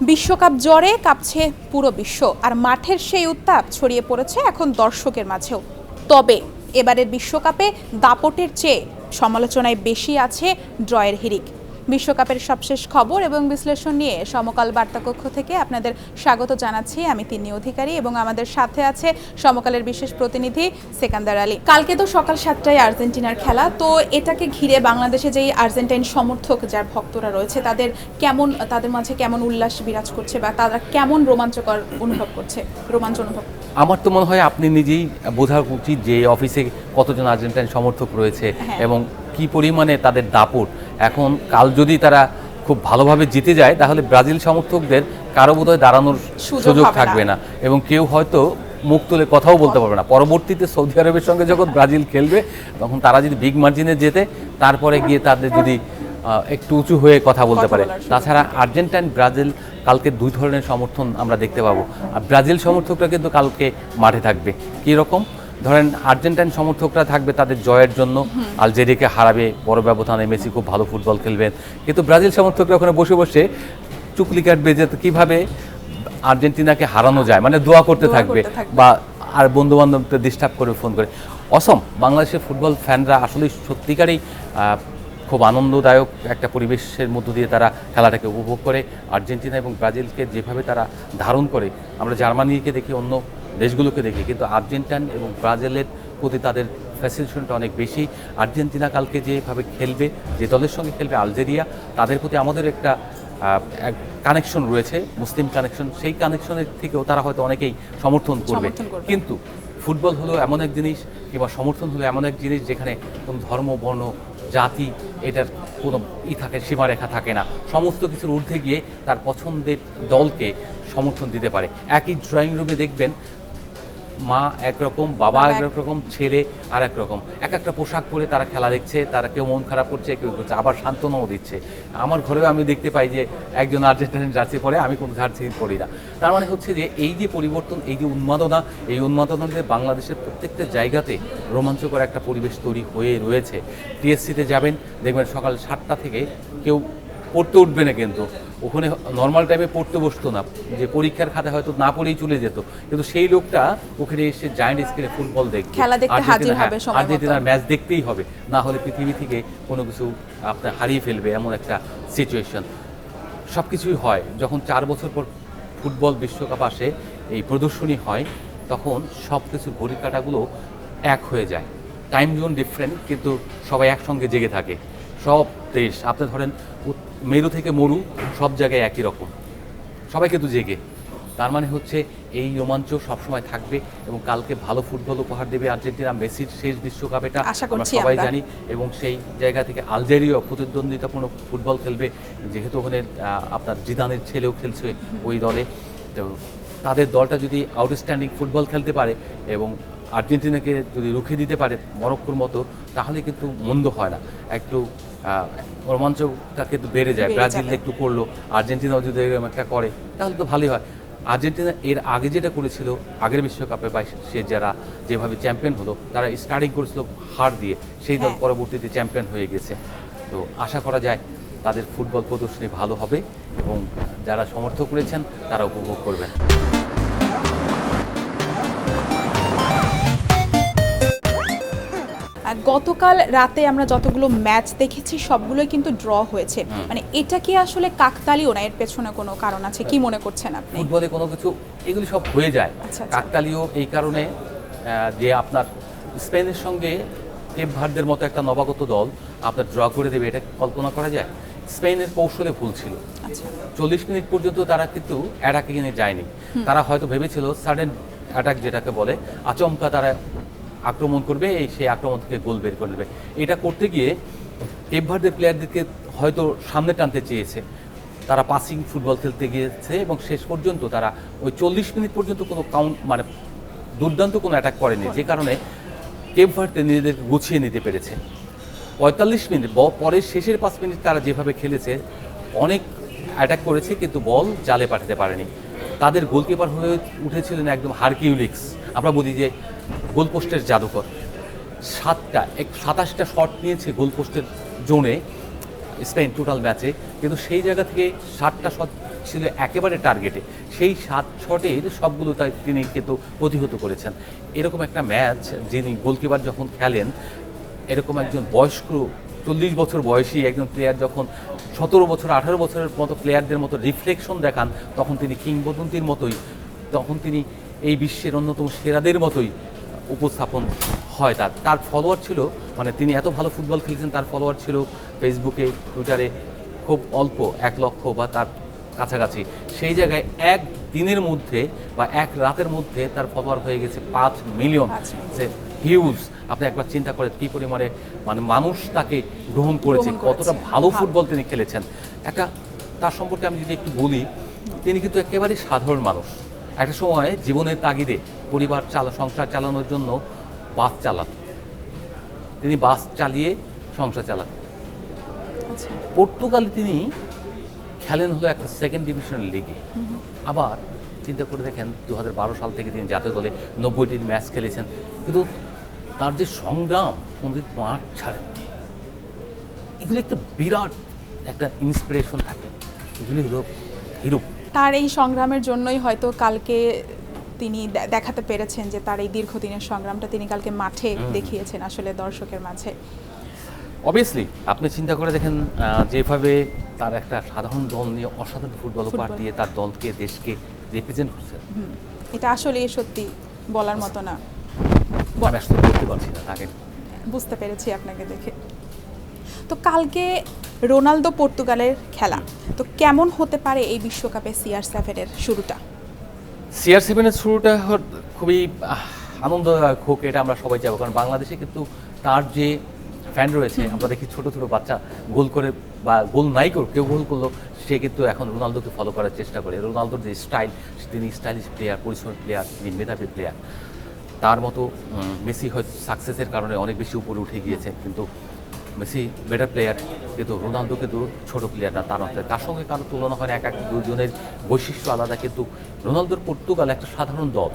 বিশ্বকাপ জ্বরে কাঁপছে পুরো বিশ্ব, আর মাঠের সেই উত্তাপ ছড়িয়ে পড়েছে এখন দর্শকের মাঝেও। তবে এবারের বিশ্বকাপে দাপটের চেয়ে সমালোচনায় বেশি আছে ড্রয়ের হিড়িক। বিশ্বকাপের সবশেষ খবর এবং বিশ্লেষণ নিয়ে সমকাল বার্তাকক্ষ থেকে আপনাদের স্বাগত জানাচ্ছি আমি তিন্নি অধিকারী, এবং আমাদের সাথে আছে সমকালের বিশেষ প্রতিনিধি সেকান্দার আলী। কালকে তো সকাল 7টায় আর্জেন্টিনার খেলা, তো এটাকে ঘিরে বাংলাদেশে যেই আর্জেন্টাইন সমর্থক যার ভক্তরা রয়েছে তাদের মাঝে কেমন উল্লাস বিরাজ করছে, বা তারা কেমন রোমাঞ্চ অনুভব করছে? আমার তো মনে হয় আপনি নিজেই বোঝা উচিত যে অফিসে কতজন আর্জেন্টাইন সমর্থক রয়েছে এবং কি পরিমাণে তাদের দাপট। এখন কাল যদি তারা খুব ভালোভাবে জিতে যায় তাহলে ব্রাজিল সমর্থকদের কারো বোধহয় দাঁড়ানোর সুযোগ থাকবে না, এবং কেউ হয়তো মুখ তুলে কথাও বলতে পারবে না। পরবর্তীতে সৌদি আরবের সঙ্গে যখন ব্রাজিল খেলবে তখন তারা যদি বিগ মার্জিনে জেতে তারপরে গিয়ে তাদের যদি একটু উঁচু হয়ে কথা বলতে পারে। তাছাড়া আর্জেন্টাইন ব্রাজিল কালকে দুই ধরনের সমর্থন আমরা দেখতে পাবো। আর ব্রাজিল সমর্থকরা কিন্তু কালকে মাঠে থাকবে কী রকম, ধরেন আর্জেন্টাইন সমর্থকরা থাকবে তাদের জয়ের জন্য, আলজেরিয়াকে হারাবে বড় ব্যবধানে, মেসি খুব ভালো ফুটবল খেলবেন। কিন্তু ব্রাজিল সমর্থকরা ওখানে বসে বসে চুকলি কাটবে যে কীভাবে আর্জেন্টিনাকে হারানো যায়, মানে দোয়া করতে থাকবে বা আর বন্ধু বান্ধবদের ডিস্টার্ব করে ফোন করে। অসম বাংলাদেশের ফুটবল ফ্যানরা আসলে সত্যিকারই খুব আনন্দদায়ক একটা পরিবেশের মধ্য দিয়ে তারা খেলাটাকে উপভোগ করে। আর্জেন্টিনা এবং ব্রাজিলকে যেভাবে তারা ধারণ করে, আমরা জার্মানিকে দেখি, অন্য দেশগুলোকে দেখি, কিন্তু আর্জেন্টাইন এবং ব্রাজিলের প্রতি তাদের ফ্যাসিনেশনটা অনেক বেশি। আর্জেন্টিনা কালকে যেভাবে খেলবে, যে দলের সঙ্গে খেলবে আলজেরিয়া, তাদের প্রতি আমাদের একটা কানেকশন রয়েছে, মুসলিম কানেকশন। সেই কানেকশনের থেকেও তারা হয়তো অনেকেই সমর্থন করবে। কিন্তু ফুটবল হলো এমন এক জিনিস, কিংবা সমর্থন হলো এমন এক জিনিস যেখানে কোনো ধর্ম, বর্ণ, জাতি এটার কোনো সীমারেখা থাকে না। সমস্ত কিছুর ঊর্ধ্বে গিয়ে তার পছন্দের দলকে সমর্থন দিতে পারে। একই ড্রয়িং রুমে দেখবেন মা একরকম, বাবা একরকম, ছেলে আর একরকম, একটা পোশাক পরে তারা খেলা দেখছে, তারা কেউ মন খারাপ করছে, কেউ করছে, আবার সান্ত্বনাও দিচ্ছে। আমার ঘরেও আমি দেখতে পাই যে একজন আর্জেন্টাইন জার্সি পরে, আমি কোনো জার্সি পরি না। তার মানে হচ্ছে যে এই যে পরিবর্তন, এই যে উন্মাদনা, এই উন্মাদনাতে বাংলাদেশের প্রত্যেকটা জায়গাতে রোমাঞ্চকর একটা পরিবেশ তৈরি হয়ে রয়েছে। টিএসসিতে যাবেন, দেখবেন সকাল 7টা থেকে কেউ পড়তে উঠবে না, কিন্তু ওখানে নর্মাল টাইমে পড়তে বসতো না, যে পরীক্ষার খাতায় হয়তো না পড়েই চলে যেত, কিন্তু সেই লোকটা ওখানে এসে জায়ান্ট স্ক্রিনে ফুটবল দেখবে, আর্জেন্টিনার ম্যাচ দেখতেই হবে, না হলে পৃথিবী থেকে কোনো কিছু আপনার হারিয়ে ফেলবে এমন একটা সিচুয়েশন। সব কিছুই হয় যখন 4 বছর পর ফুটবল বিশ্বকাপ আসে, এই প্রদর্শনী হয়, তখন সব কিছুর ঘড়ি কাঁটাগুলো এক হয়ে যায়। টাইম জোন ডিফারেন্ট, কিন্তু সবাই একসঙ্গে জেগে থাকে। সব দেশ, আপনি ধরেন মেরু থেকে মরু, সব জায়গায় একই রকম, সবাই কিন্তু জেগে। তার মানে হচ্ছে এই রোমাঞ্চ সবসময় থাকবে, এবং কালকে ভালো ফুটবল উপহার দেবে আর্জেন্টিনা। মেসির শেষ বিশ্বকাপ এটা আমরা সবাই জানি, এবং সেই জায়গা থেকে আলজেরিয়া প্রতিদ্বন্দ্বিতাপূর্ণ ফুটবল খেলবে, যেহেতু ওখানে আপনার জিদানের ছেলেও খেলছে ওই দলে। তো তাদের দলটা যদি আউটস্ট্যান্ডিং ফুটবল খেলতে পারে এবং আর্জেন্টিনাকে যদি রুখে দিতে পারে মরক্কোর মতো, তাহলে কিন্তু মন্দ হয় না, একটু রোমাঞ্চটা কিন্তু বেড়ে যায়। ব্রাজিল একটু করলো, আর্জেন্টিনাও যদি একটা করে তাহলে তো ভালোই হয়। আর্জেন্টিনা এর আগে যেটা করেছিল আগের বিশ্বকাপে, বা সে যারা যেভাবে চ্যাম্পিয়ন হলো, তারা স্টার্টিং করেছিল হার দিয়ে, সেই দল পরবর্তীতে চ্যাম্পিয়ন হয়ে গেছে। তো আশা করা যায় তাদের ফুটবল প্রদর্শনী ভালো হবে, এবং যারা সমর্থক করেছেন তারা উপভোগ করবেন। গতকাল রাতে আমরা যতগুলো ম্যাচ দেখেছি সবগুলোই কিন্তু ড্র হয়েছে, মানে এটা কি আসলে কাকতালীয় না? এর পেছনে কোনো কারণ আছে কি মনে করছেন আপনি? ফুটবলে কোনো কিছু এগুলি সব হয়ে যায় কাকতালীয় এই কারণে যে আপনার স্পেনের সঙ্গে কেপ ভার্দের মতো একটা নবাগত দল আপনার ড্র করে দেবে, এটা কল্পনা করা যায়? স্পেনের কৌশলে ভুল ছিল। 40 মিনিট পর্যন্ত তারা কিন্তু অ্যাটাকে কিনে যায়নি। তারা হয়তো ভেবেছিল সাডেন অ্যাটাক যেটাকে বলে, আচমকা তারা আক্রমণ করবে, সেই আক্রমণ থেকে গোল বের করে দেবে। এটা করতে গিয়ে কেপ ভার্দের প্লেয়ারদেরকে হয়তো সামনে টানতে চেয়েছে, তারা পাসিং ফুটবল খেলতে গিয়েছে, এবং শেষ পর্যন্ত তারা ওই 40 মিনিট পর্যন্ত কোনো মানে দুর্দান্ত কোনো অ্যাটাক করেনি, যে কারণে কেপ ভার্দে নিজেদেরকে গুছিয়ে নিতে পেরেছে। 45 মিনিট পরের শেষের 5 মিনিট তারা যেভাবে খেলেছে, অনেক অ্যাটাক করেছে, কিন্তু বল জালে পাঠাতে পারেনি। তাদের গোলকিপার হয়ে উঠেছিলেন একদম হারকিউলিক্স, আমরা বলি যে গোলপোস্টের জাদুকর। 27টা শট নিয়েছে গোলপোস্টের জোনে স্পেন টোটাল ম্যাচে, কিন্তু সেই জায়গা থেকে 60টা শট ছিল একেবারে টার্গেটে, সেই 7 শটের সবগুলো তিনি কিন্তু প্রতিহত করেছেন। এরকম একটা ম্যাচ যিনি গোলকিপার যখন খেলেন, এরকম একজন বয়স্ক 40 বছর বয়সী একজন প্লেয়ার যখন 17 বছর 18 বছরের মতো প্লেয়ারদের মতো রিফ্লেকশন দেখান, তখন তিনি কিংবদন্তির মতোই, তখন তিনি এই বিশ্বের অন্যতম সেরাদের মতোই উপস্থাপন হয়। তার ফলোয়ার ছিল, মানে তিনি এত ভালো ফুটবল খেলছেন, তার ফলোয়ার ছিল ফেসবুকে, টুইটারে খুব অল্প, 1 লক্ষ বা তার কাছাকাছি। সেই জায়গায় এক দিনের মধ্যে বা এক রাতের মধ্যে তার ফলোয়ার হয়ে গেছে 5 মিলিয়ন। হিউজ। আপনি একবার চিন্তা করেন কী পরিমাণে মানে মানুষ তাকে গ্রহণ করেছে, কতটা ভালো ফুটবল তিনি খেলেছেন। তার সম্পর্কে আমি যদি একটু বলি, তিনি কিন্তু একেবারে সাধারণ মানুষ। একটা সময় জীবনের তাগিদে সংসার চালানোর জন্য বাস চালান, তিনি বাস চালিয়ে সংসার চালান। পর্তুগালে তিনি খেলেন হলো একটা সেকেন্ড ডিভিশন লিগে। আবার চিন্তা করে দেখেন 2012 সাল থেকে তিনি জাতীয় দলে 90টি ম্যাচ খেলেছেন, কিন্তু তার যে সংগ্রাম, কোনদিন মাঠ ছাড়েননি। এগুলো একটা বিরাট একটা ইন্সপিরেশন থাকে, এগুলি হলো হিরো। তার এই সংগ্রামের জন্যই হয়তো কালকে তিনি দেখাতে পেরেছেন যে তার এই দীর্ঘদিনের সংগ্রামটা তিনি কালকে মাঠে দেখিয়েছেন আসলে দর্শকের মাঝে। অবভিয়াসলি আপনি চিন্তা করে দেখেন, যেভাবে তার একটা সাধারণ দল নিয়ে অসাধারণ ফুটবল উপহার দিয়ে তার দলকে, দেশকে রিপ্রেজেন্ট করছে, এটা আসলে সত্যি বলার মতো না। আমি আসলে বলতে পারছি না, তাকে বুঝতে পেরেছি আপনাকে দেখে। তো কালকে রোনালদো পর্তুগালের খেলা, তো কেমন হতে পারে এই বিশ্বকাপে CR7-এর শুরুটা? CR7-এর শুরুটা খুবই আনন্দদায়ক হোক, এটা আমরা সবাই চাইবো। কারণ বাংলাদেশে কিন্তু তার যে ফ্যান রয়েছে, আমরা দেখি ছোট ছোট বাচ্চা গোল করে বা গোল নাই করে কেউ গোল করলো, সে কিন্তু এখন রোনালদোকে ফলো করার চেষ্টা করে। রোনালদোর যে স্টাইল, তিনি স্টাইলিশ প্লেয়ার, পরিশ্রমী প্লেয়ার, তিনি মেধাবী প্লেয়ার। তার মতো মেসি হয়তো সাকসেসের কারণে অনেক বেশি উপরে উঠে গিয়েছে, কিন্তু মেসি বেটার প্লেয়ার, কিন্তু রোনালদো কিন্তু ছোটো প্লেয়ার না। তার সঙ্গে কারো তুলনা হয় না, এক দুজনের বৈশিষ্ট্য আলাদা। কিন্তু রোনালদোর পর্তুগাল একটা সাধারণ দল,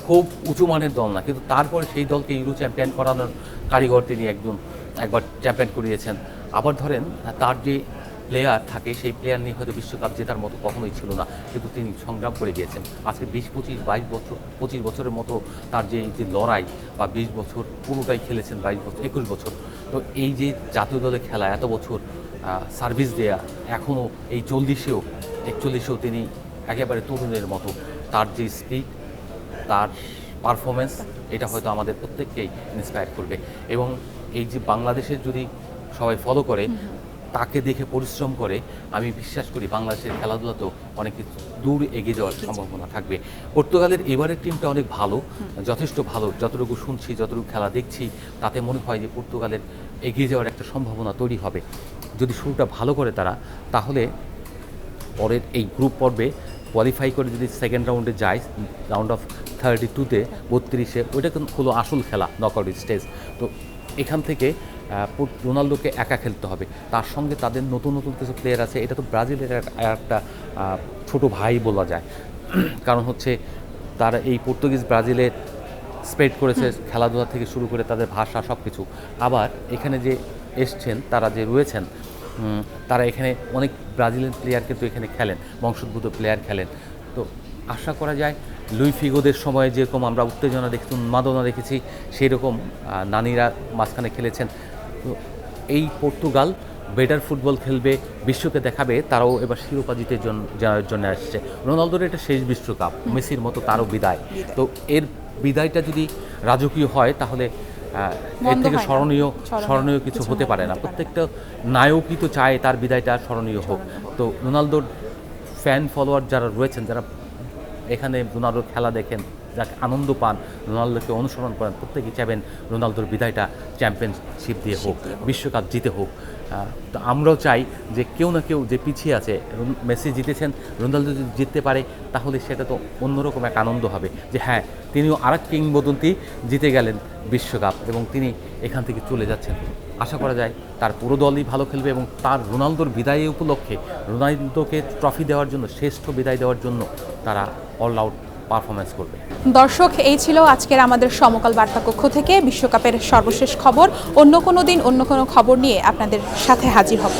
খুব উঁচু মানের দল না, কিন্তু তারপরে সেই দলকে ইউরো চ্যাম্পিয়ন করানোর কারিগর তিনি, একবার চ্যাম্পিয়ন করিয়েছেন। আবার ধরেন তার যে প্লেয়ার থাকে, সেই প্লেয়ার নিয়ে হয়তো বিশ্বকাপ জেতার মতো কখনোই ছিল না, কিন্তু তিনি সংগ্রাম করে গিয়েছেন। আজকে 20-25 বছরের মতো তার যে লড়াই, বা 20 বছর পুরোটাই খেলেছেন, 22 বছর 21 বছর। তো এই যে জাতীয় দলে খেলা, এত বছর সার্ভিস দেয়া, এখনও এই 41-এও তিনি একেবারে তরুণের মতো। তার যে স্পিড, তার পারফরমেন্স, এটা হয়তো আমাদের প্রত্যেককেই ইন্সপায়ার করবে। এবং এই যে বাংলাদেশের যদি সবাই ফলো করে, তাকে দেখে পরিশ্রম করে, আমি বিশ্বাস করি বাংলাদেশের খেলাধুলাতেও অনেক দূর এগিয়ে যাওয়ার সম্ভাবনা থাকবে। পর্তুগালের এবারের টিমটা অনেক ভালো, যথেষ্ট ভালো। যতটুকু শুনছি, যতটুকু খেলা দেখছি, তাতে মনে হয় যে পর্তুগালের এগিয়ে যাওয়ার একটা সম্ভাবনা তৈরি হবে। যদি শুরুটা ভালো করে তারা, তাহলে পরের এই গ্রুপ পর্বে কোয়ালিফাই করে যদি সেকেন্ড রাউন্ডে যায়, রাউন্ড অফ 32-তে 32-এ, ওইটা কিন্তু হলো আসল খেলা, নকআউট স্টেজ। তো এখান থেকে রোনালদোকে একা খেলতে হবে, তার সঙ্গে তাদের নতুন নতুন কিছু প্লেয়ার আছে। এটা তো ব্রাজিলের একটা ছোট ভাই বলা যায়, কারণ হচ্ছে তারা এই পর্তুগিজ ব্রাজিলের স্প্রেড করেছে খেলাধুলা থেকে শুরু করে তাদের ভাষা সব কিছু। আবার এখানে যে এসছেন, তারা যে রয়েছেন, তারা এখানে অনেক ব্রাজিলিয়ান প্লেয়ার কিন্তু এখানে খেলেন, বংশোদ্ভূত প্লেয়ার খেলেন। তো আশা করা যায় লুই ফিগোদের সময় যেরকম আমরা উত্তেজনা দেখেছি, উন্মাদনা দেখেছি, সেই রকম নানিরা মাঝখানে খেলেছেন। তো এই পর্তুগাল বেটার ফুটবল খেলবে, বিশ্বকে দেখাবে, তারাও এবার শিরোপা জিতে জন্য আসছে। রোনালদোর এটা শেষ বিশ্বকাপ, মেসির মতো তারও বিদায়। তো এর বিদায়টা যদি রাজকীয় হয়, তাহলে এর থেকে স্মরণীয় কিছু হতে পারে না। প্রত্যেকটা নায়কই তো চায় তার বিদায়টা স্মরণীয় হোক। তো রোনালদোর ফ্যান ফলোয়ার যারা রয়েছেন, যারা এখানে রোনালদোর খেলা দেখেন, যাকে আনন্দ পান, রোনালদোকে অনুসরণ করেন, প্রত্যেকেই চাইবেন রোনালদোর বিদায়টা চ্যাম্পিয়নশিপ দিয়ে হোক, বিশ্বকাপ জিতে হোক। তো আমরাও চাই যে কেউ না কেউ যে পিছিয়ে আছে, মেসি জিতেছেন, রোনালদো যদি জিততে পারে, তাহলে সেটা তো অন্যরকম এক আনন্দ হবে যে হ্যাঁ, তিনিও আরেক কিংবদন্তি জিতে গেলেন বিশ্বকাপ, এবং তিনি এখান থেকে চলে যাচ্ছেন। আশা করা যায় তার পুরো দলই ভালো খেলবে, এবং তার রোনালদোর বিদায় উপলক্ষে রোনালদোকে ট্রফি দেওয়ার জন্য, শ্রেষ্ঠ বিদায় দেওয়ার জন্য তারা অল আউট পারফরমেন্স করবে। দর্শক, এই ছিল আজকের আমাদের সমকাল বার্তা কক্ষ থেকে বিশ্বকাপের সর্বশেষ খবর। অন্য কোনো দিন অন্য কোনো খবর নিয়ে আপনাদের সাথে হাজির হব।